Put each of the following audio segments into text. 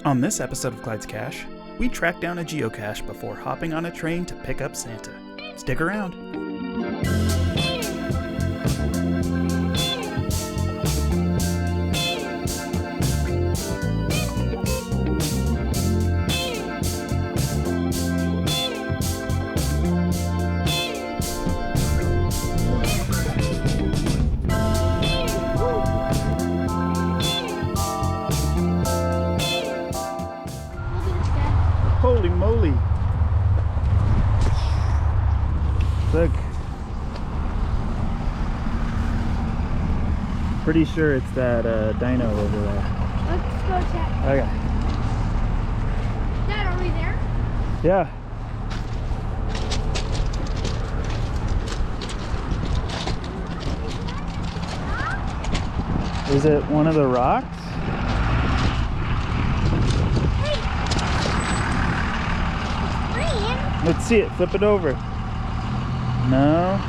On this episode of Clyde's Cache, we track down a geocache before hopping on a train to pick up Santa. Stick around. Holy moly! Look. Pretty sure it's that dino over there. Let's go check. Okay. Dad, are we there? Yeah. Is it one of the rocks? Let's see it. Flip it over. No.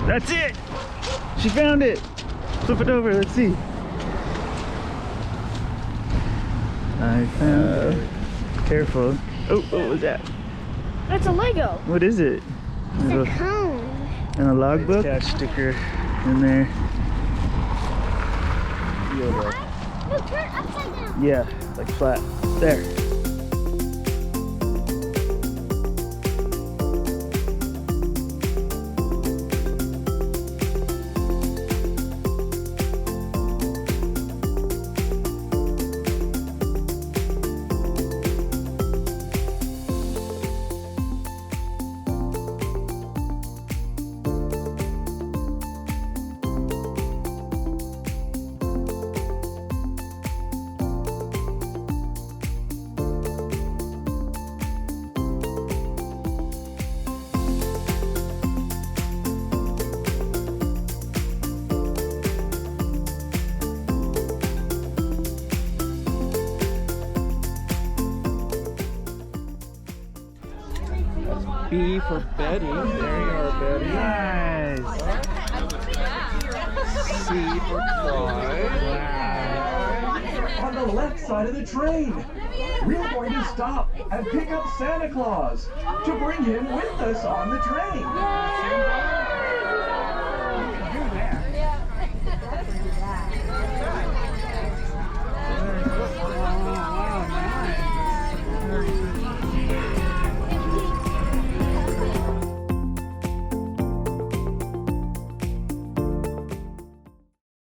That's it. She found it. Flip it over. Let's see. I found it. Careful. Oh, what was that? It's a Lego. What is it? It's a cone. And a logbook. Catch sticker in there. No, turn upside down. Yeah, like flat. There. B for Betty. There you are, Betty. Nice. C for Clyde. On the left side of the train, we're going to stop and pick up Santa Claus to bring him with us on the train.